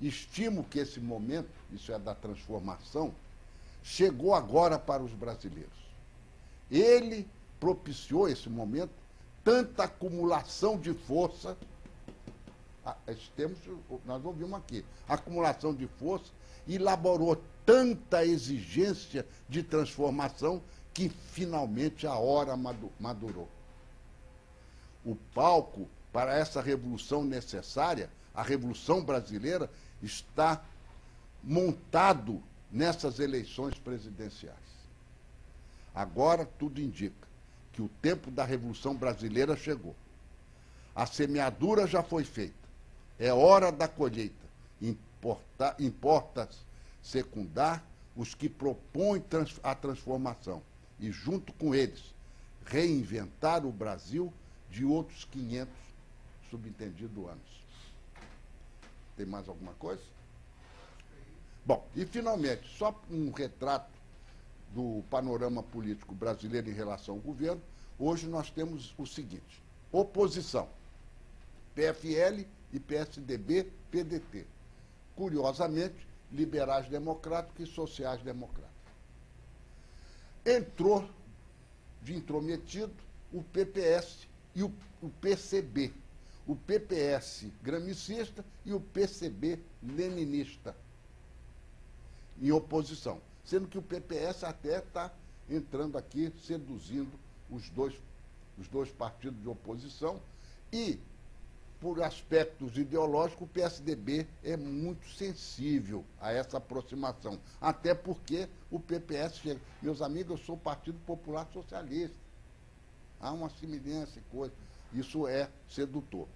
Estimo que esse momento, isso é da transformação, chegou agora para os brasileiros. Ele propiciou esse momento, tanta acumulação de força. Nós ouvimos aqui, acumulação de força, elaborou tanta exigência de transformação que finalmente a hora madurou. O palco para essa revolução necessária, a Revolução Brasileira, está montado nessas eleições presidenciais. Agora tudo indica que o tempo da Revolução Brasileira chegou. A semeadura já foi feita. É hora da colheita. Importa secundar os que propõem a transformação e, junto com eles, reinventar o Brasil de outros 500, subentendido, anos. Tem mais alguma coisa? Bom, e finalmente, só um retrato do panorama político brasileiro em relação ao governo. Hoje nós temos o seguinte: oposição, PFL e PSDB, PDT. Curiosamente, liberais democráticos e sociais democráticos. Entrou de intrometido o PPS e o PCB. O PPS gramicista e o PCB leninista, em oposição. Sendo que o PPS até está entrando aqui, seduzindo os dois partidos de oposição. E, por aspectos ideológicos, o PSDB é muito sensível a essa aproximação. Até porque o PPS chega. Meus amigos, eu sou o Partido Popular Socialista. Há uma semelhança e coisa. Isso é sedutor.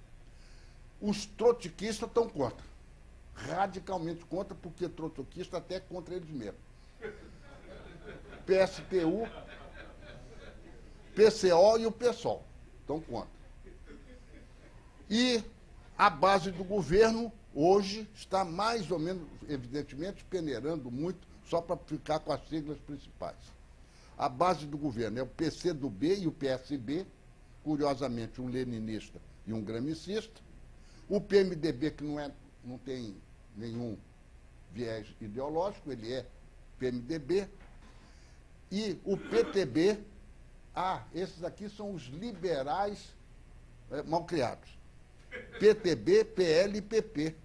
Os trotskistas estão contra. Radicalmente contra, porque trotskista até contra eles mesmos. PSTU, PCO e o PSOL estão contra. E a base do governo, hoje, está mais ou menos, evidentemente, peneirando muito, só para ficar com as siglas principais. A base do governo é o PCdoB e o PSB, curiosamente, um leninista e um gramicista. O PMDB, que não tem nenhum viés ideológico, ele é PMDB. E o PTB, esses aqui são os liberais malcriados. PTB, PL e PP.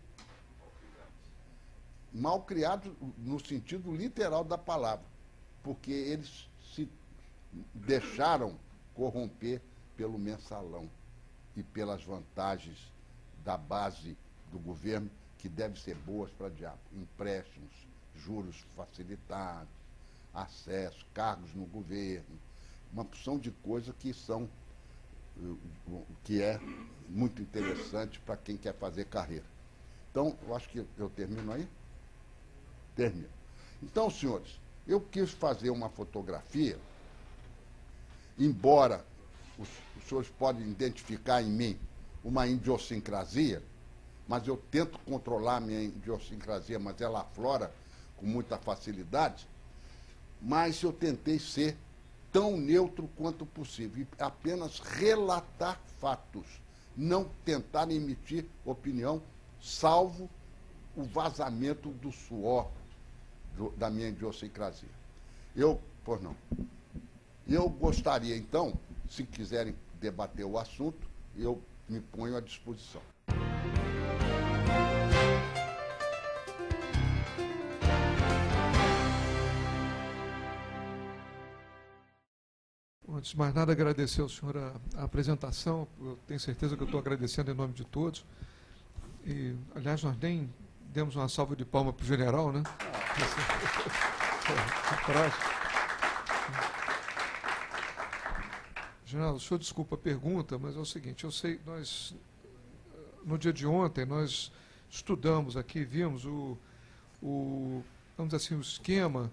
Malcriados no sentido literal da palavra, porque eles se deixaram corromper pelo mensalão e pelas vantagens da base do governo, que deve ser boas para diabo. Empréstimos, juros facilitados, acesso, cargos no governo, uma porção de coisas que é muito interessante para quem quer fazer carreira. Então, eu acho que eu termino aí? Termino. Então, senhores, eu quis fazer uma fotografia, embora os senhores podem identificar em mim uma idiosincrasia, mas eu tento controlar a minha idiosincrasia, mas ela aflora com muita facilidade, mas eu tentei ser tão neutro quanto possível, e apenas relatar fatos, não tentar emitir opinião, salvo o vazamento do suor da minha idiosincrasia. Eu gostaria, então, se quiserem debater o assunto, eu me ponho à disposição. Antes de mais nada, agradecer ao senhor a apresentação. Eu tenho certeza que eu estou agradecendo em nome de todos. E, aliás, nós nem demos uma salva de palmas para o general, né? General, o senhor desculpa a pergunta, mas é o seguinte: eu sei, no dia de ontem, nós estudamos aqui, vimos vamos dizer assim, o esquema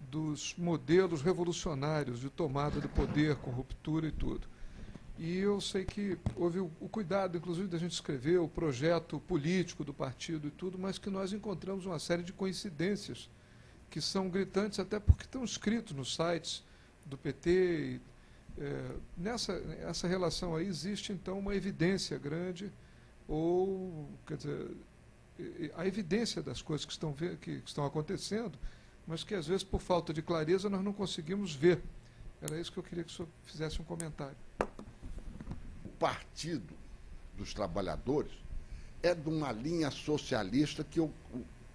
dos modelos revolucionários de tomada do poder, com ruptura e tudo. E eu sei que houve o cuidado, inclusive, da gente escrever o projeto político do partido e tudo, mas que nós encontramos uma série de coincidências que são gritantes, até porque estão escritos nos sites do PT. Nessa relação aí existe, então, uma evidência grande, ou, quer dizer, a evidência das coisas que estão acontecendo, mas que às vezes por falta de clareza nós não conseguimos ver. Era isso que eu queria que o senhor fizesse um comentário. O Partido dos Trabalhadores é de uma linha socialista que eu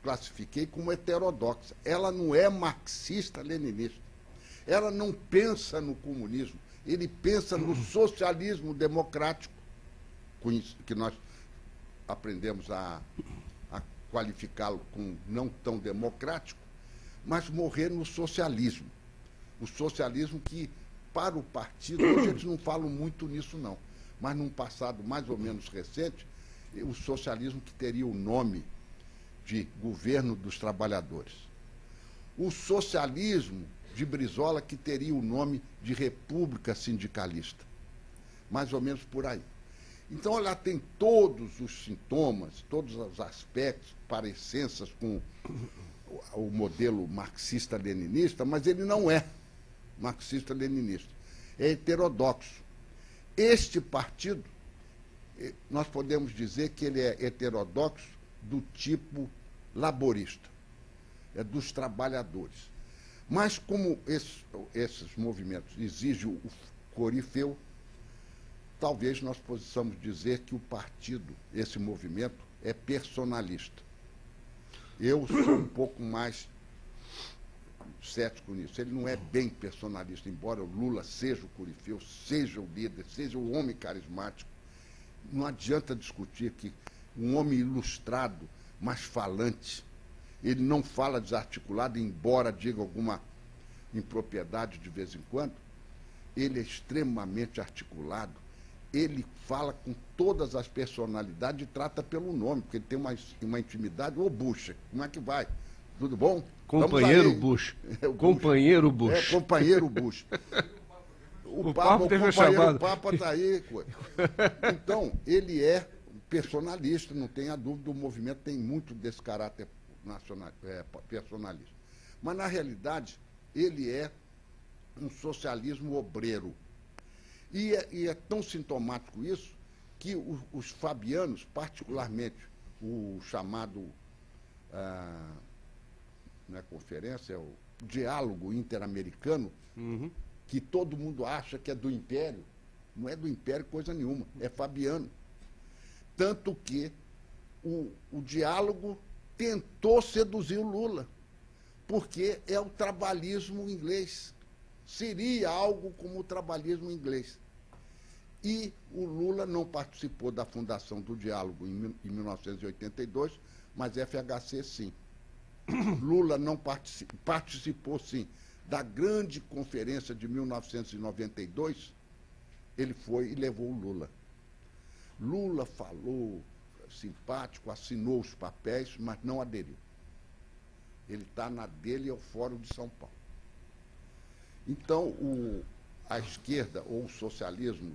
classifiquei como heterodoxa. Ela não é marxista-leninista. Ela não pensa no comunismo. Ele pensa no socialismo democrático, que nós aprendemos a qualificá-lo como não tão democrático, mas morrer no socialismo. O socialismo que, para o partido, hoje eles não falam muito nisso, não, mas num passado mais ou menos recente, o socialismo que teria o nome de governo dos trabalhadores. O socialismo de Brizola que teria o nome de república sindicalista. Mais ou menos por aí. Então, ela tem todos os sintomas, todos os aspectos, parecenças com o modelo marxista-leninista, mas ele não é marxista-leninista. É heterodoxo. Este partido, nós podemos dizer que ele é heterodoxo do tipo laborista, é dos trabalhadores. Mas como esses movimentos exigem o corifeu, talvez nós possamos dizer que o partido, esse movimento, é personalista. Eu sou um pouco mais cético nisso. Ele não é bem personalista, embora o Lula seja o corifeu, seja o líder, seja o homem carismático. Não adianta discutir que um homem ilustrado, mas falante, ele não fala desarticulado, embora diga alguma impropriedade de vez em quando, ele é extremamente articulado, ele fala com todas as personalidades e trata pelo nome, porque ele tem uma intimidade. Ô, Bush, como é que vai? Tudo bom? Companheiro Bush. Companheiro Bush. É, companheiro Bush. O Papa teve chamado. O Papa está aí. Então, ele é personalista, não tenha dúvida, o movimento tem muito desse caráter personalista. Mas, na realidade, ele é um socialismo obreiro. E é tão sintomático isso que os fabianos, particularmente o chamado, não é conferência, é o diálogo interamericano, que todo mundo acha que é do Império, não é do Império coisa nenhuma, é fabiano. Tanto que o diálogo tentou seduzir o Lula, porque é o trabalhismo inglês. Seria algo como o trabalhismo inglês. E o Lula não participou da fundação do diálogo em 1982, mas FHC sim. Lula não participou sim da grande conferência de 1992, ele foi e levou o Lula. Lula falou simpático, assinou os papéis, mas não aderiu. Ele está na dele, é o Fórum de São Paulo. Então, a esquerda, ou o socialismo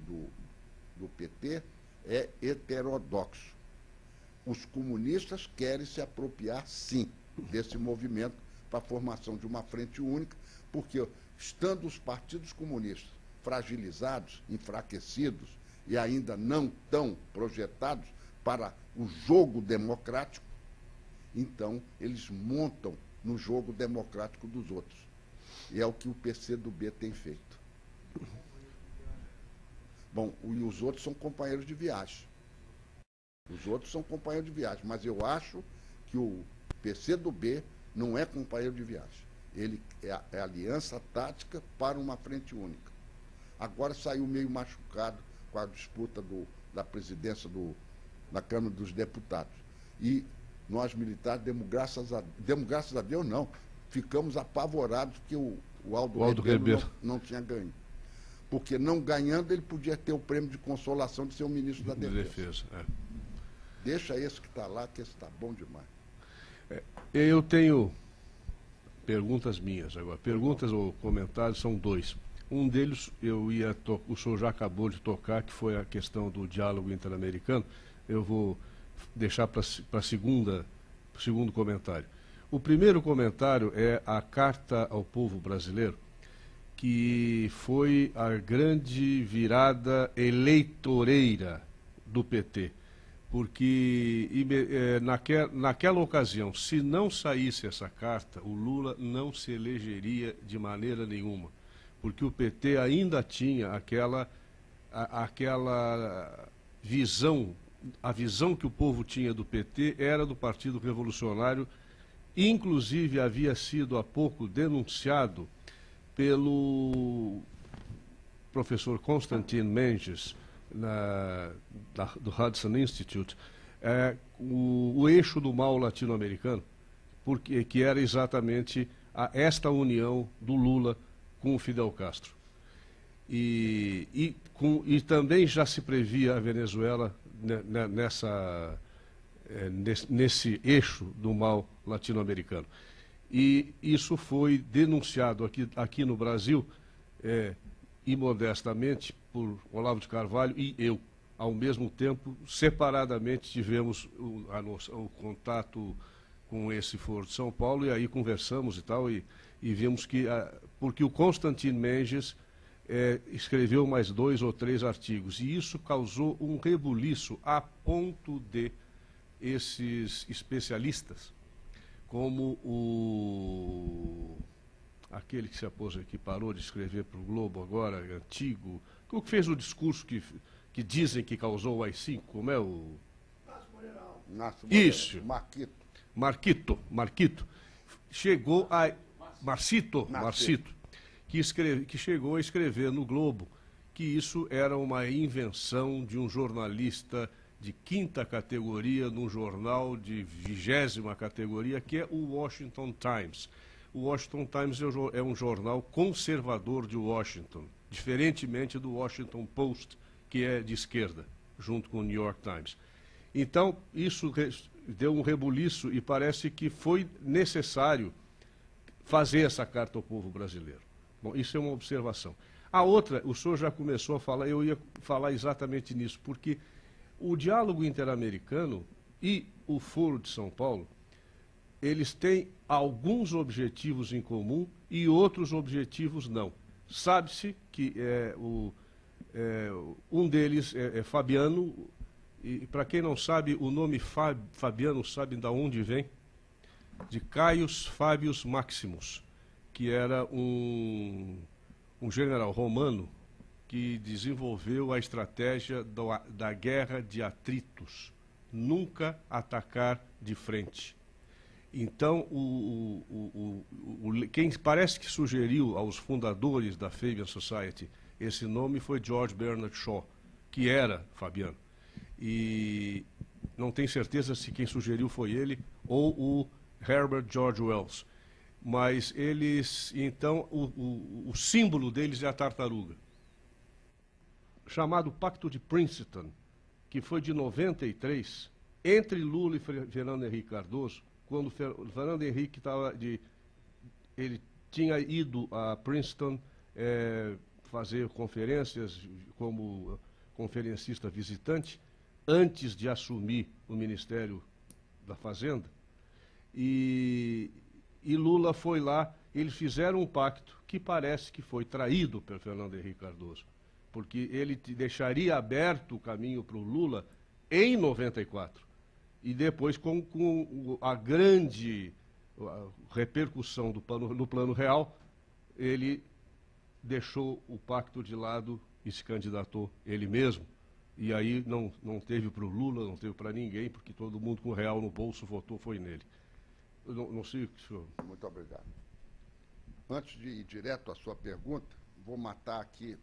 do PT, é heterodoxo. Os comunistas querem se apropriar, sim, desse movimento para a formação de uma frente única, porque, estando os partidos comunistas fragilizados, enfraquecidos e ainda não tão projetados para o jogo democrático, então eles montam no jogo democrático dos outros. E é o que o PCdoB tem feito. Bom, e os outros são companheiros de viagem. Os outros são companheiros de viagem, mas eu acho que o PCdoB não é companheiro de viagem. Ele é aliança tática para uma frente única. Agora saiu meio machucado com a disputa da presidência da Câmara dos Deputados. E nós, militares, demos graças a Deus, não. Ficamos apavorados porque o Aldo Rebelo não tinha ganho. Porque não ganhando, ele podia ter o prêmio de consolação de ser o ministro da Defesa. Deixa esse que está lá, que esse está bom demais. Eu tenho perguntas minhas agora. Perguntas ou comentários são dois. Um deles o senhor já acabou de tocar, que foi a questão do diálogo interamericano. Eu vou deixar para o segundo comentário. O primeiro comentário é a Carta ao Povo Brasileiro, que foi a grande virada eleitoreira do PT. porque naquela ocasião, se não saísse essa carta, o Lula não se elegeria de maneira nenhuma, porque o PT ainda tinha aquela visão, a visão que o povo tinha do PT era do Partido Revolucionário, inclusive havia sido há pouco denunciado pelo professor Constantin Menges, do Hudson Institute, o eixo do mal latino-americano, que era exatamente esta união do Lula com o Fidel Castro. E também já se previa a Venezuela nesse eixo do mal latino-americano. E isso foi denunciado aqui no Brasil, imodestamente, por Olavo de Carvalho e eu. Ao mesmo tempo, separadamente, tivemos o contato com esse Foro de São Paulo, e aí conversamos e tal, e vimos que, porque o Constantin Menges escreveu mais 2 ou 3 artigos, e isso causou um rebuliço a ponto de esses especialistas, como aquele que se aposentou, que parou de escrever para o Globo agora, antigo, o que fez o discurso que dizem que causou o AI-5, como é o... Isso. Marquito. Chegou a... Marcito, que chegou a escrever no Globo que isso era uma invenção de um jornalista de 5ª categoria num jornal de 20ª categoria, que é o Washington Times. O Washington Times é um jornal conservador de Washington, diferentemente do Washington Post, que é de esquerda, junto com o New York Times. Então, isso deu um rebuliço e parece que foi necessário fazer essa carta ao povo brasileiro. Bom, isso é uma observação. A outra, o senhor já começou a falar, eu ia falar exatamente nisso, porque o diálogo interamericano e o Foro de São Paulo, eles têm alguns objetivos em comum e outros objetivos não. Sabe-se que um deles é Fabiano, e para quem não sabe, o nome Fabiano, sabe de onde vem? De Caius Fabius Maximus, que era um general romano que desenvolveu a estratégia da guerra de atritos, nunca atacar de frente. Então, quem parece que sugeriu aos fundadores da Fabian Society esse nome foi George Bernard Shaw, que era Fabiano. E não tenho certeza se quem sugeriu foi ele ou o Herbert George Wells. Mas eles, então, o símbolo deles é a tartaruga. Chamado Pacto de Princeton, que foi de 93, entre Lula e Fernando Henrique Cardoso, quando Fernando Henrique ele tinha ido a Princeton fazer conferências como conferencista visitante, antes de assumir o Ministério da Fazenda, e Lula foi lá, eles fizeram um pacto que parece que foi traído pelo Fernando Henrique Cardoso, porque ele deixaria aberto o caminho para o Lula em 94. E depois, com a grande repercussão no plano real, ele deixou o pacto de lado e se candidatou ele mesmo. E aí não teve para o Lula, não teve para ninguém, porque todo mundo com o real no bolso votou, foi nele. Eu não sei o que o senhor... Muito obrigado. Antes de ir direto à sua pergunta, vou matar aqui,